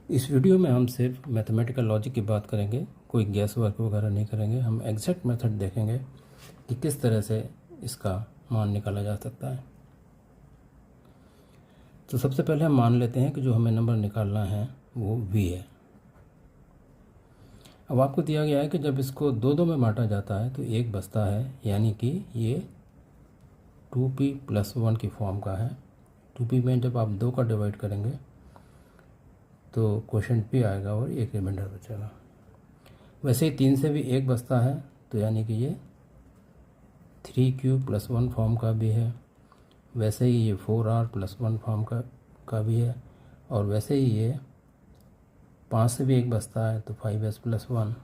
इस वीडियो में हम सिर्फ मैथमेटिकल लॉजिक की बात करेंगे, कोई गैस वर्क वगैरह नहीं करेंगे। हम एग्जैक्ट मेथड देखेंगे कि किस तरह से इसका मान निकाला जा सकता है। तो सबसे पहले हम मान लेते हैं कि जो हमें नंबर निकालना है वो v है। अब आपको दिया गया है कि जब इसको दो दो में बांटा जाता है तो एक बचता है, यानी कि ये 2p+1 की फॉर्म का है। 2p में जब आप 2 का डिवाइड करेंगे तो क्वोशेंट p आएगा और एक रिमाइंडर बचेगा। वैसे ही 3 से भी एक बचता है, तो यानी कि ये 3q+1 फॉर्म का भी है। वैसे ही ये 4r+1 फॉर्म का भी है। और वैसे ही ये 5 से भी एक बचता है तो 5s+1,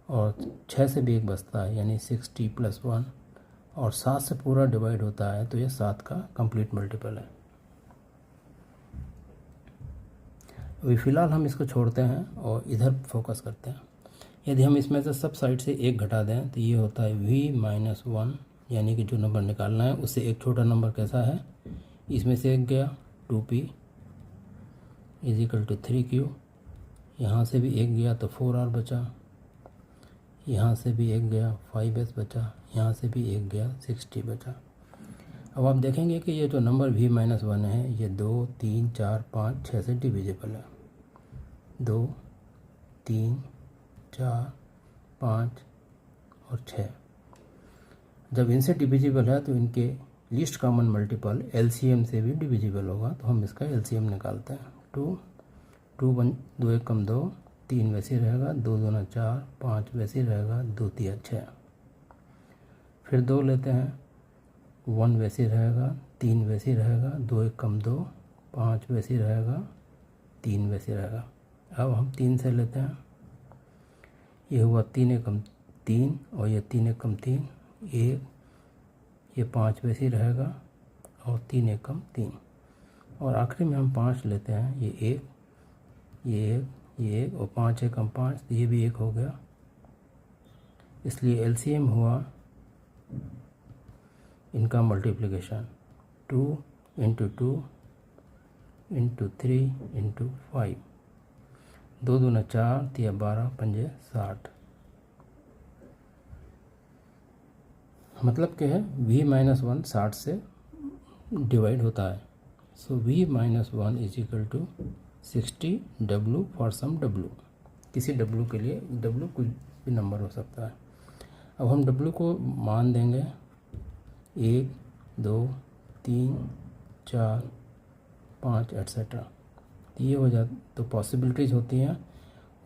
और 6 से भी एक बचता है यानी 6t+1, और 7 से पूरा डिवाइड होता है तो ये 7 का कंप्लीट मल्टीपल है। अभी फ़िलहाल हम इसको छोड़ते हैं और इधर फोकस करते हैं। यदि हम इसमें से सब साइड से एक घटा दें तो ये होता है v-1, यानी कि जो नंबर निकालना है उससे एक छोटा नंबर कैसा है, इसमें से एक गया 2p = 3q, यहाँ से भी एक गया तो 4r बचा, यहाँ से भी एक गया 5s बचा, यहाँ से भी एक गया 6t बचा। अब आप देखेंगे कि ये जो नंबर v-1 है ये 2, 3, 4, 5, 6 से डिविजिबल है। 2, 3, 4, 5 और 6। जब इनसे डिविजिबल है तो इनके लीस्ट कॉमन मल्टीपल LCM से भी डिविजिबल होगा, तो हम इसका LCM निकालते हैं। 2, 2 1 कम 2, 3 वैसे ही रहेगा, 2 2 4, 5 वैसे ही रहेगा, 2 3 6। फिर 2 लेते हैं, 1 वैसे ही रहेगा, 3 वैसे ही रहेगा, 2 1 कम 2, 5 वैसे ही रहेगा, 3 वैसे ही रहेगा। अब हम 3 से लेते हैं, ये हुआ 3 1 कम 3 और ये 3 1 कम 3, 1, ये 5 वैसे ही रहेगा और 3 1 कम 3, और आखिरी में हम 5 लेते हैं, ये 1, ये 1, ये 1 और 5 1 कम 5, तो ये भी 1 हो गया। इसलिए LCM हुआ इनका मल्टीप्लिकेशन 2 × 2 × 3 × 5, 2 2 4, 3 12, 5 60। मतलब क्या है, v-1 60 से डिवाइड होता है। So v-1 = 60 w for some w, किसी w के लिए, w कुछ भी नंबर हो सकता है। अब हम w को मान देंगे 1 2 3 4 5 एट्सेट्रा, ये हो जाए तो पॉसिबिलिटीज़ होती हैं।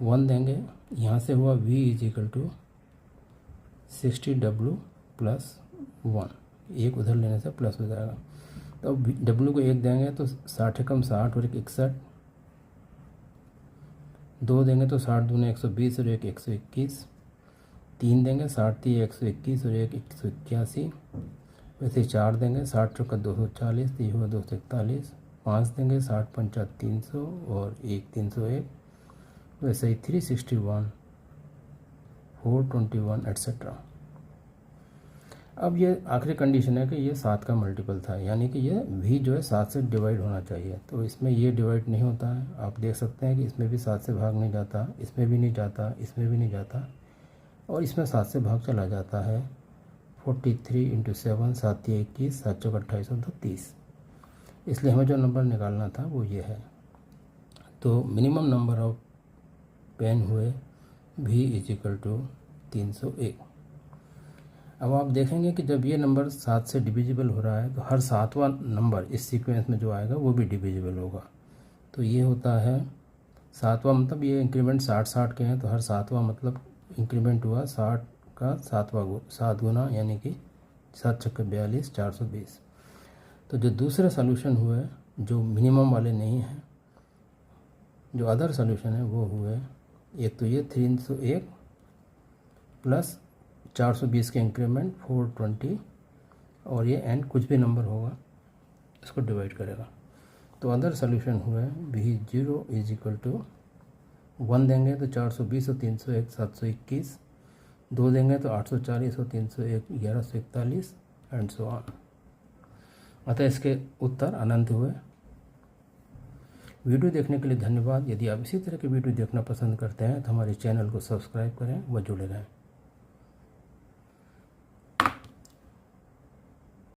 1 देंगे, यहाँ से हुआ v = 60w + 1, एक उधर लेने से प्लस हो जाएगा। तो अब w को 1 देंगे तो 60 कम 60 और 1 61, 2 देंगे तो 60 दूने 120 और 1 121, 3 देंगे 60 3 121 और 1 181, वैसे 4 देंगे 60 चौका 240, तो ये हुआ 241, 5 देंगे 60 पंचा 300 और 1 301, वैसे ही 361, 421 एट्सेट्रा। अब ये आखिरी कंडीशन है कि ये 7 का मल्टीपल था, यानी कि ये v जो है 7 से डिवाइड होना चाहिए। तो इसमें ये डिवाइड नहीं होता है, आप देख सकते हैं कि इसमें भी 7 से भाग नहीं जाता, इसमें भी नहीं जाता, इसमें भी नहीं जाता, और इसमें 7 से भाग चला जाता है। 43 × 7, 7 3 21, 7 चौक 28 और 2 30। इसलिए हमें जो नंबर निकालना था वो ये है। तो मिनिमम नंबर ऑफ पेन हुए v = 301। अब आप देखेंगे कि जब ये नंबर 7 से डिविजिबल हो रहा है तो हर 7वां नंबर इस सीक्वेंस में जो आएगा वो भी डिविजिबल होगा। तो ये होता है 7वां, मतलब ये इंक्रीमेंट 60 60 के हैं, तो हर 7वां मतलब इंक्रीमेंट हुआ 60 का 7 गुना, यानी कि 7 छक्के 42, 420। तो जो दूसरे सोल्यूशन हुए जो मिनिमम वाले नहीं हैं, जो अदर सोल्यूशन है वो हुए, एक तो ये 301 प्लस 420 के इंक्रीमेंट 420, और ये n कुछ भी नंबर होगा इसको डिवाइड करेगा। तो अदर सोल्यूशन हुए v0 = 1 देंगे तो 420 और 301 721, 2 देंगे तो 840 और 301 1141 एंड सो ऑन। अतः इसके उत्तर अनंत हुए। वीडियो देखने के लिए धन्यवाद। यदि आप इसी तरह के वीडियो देखना पसंद करते हैं तो हमारे चैनल को सब्सक्राइब करें व जुड़े रहें।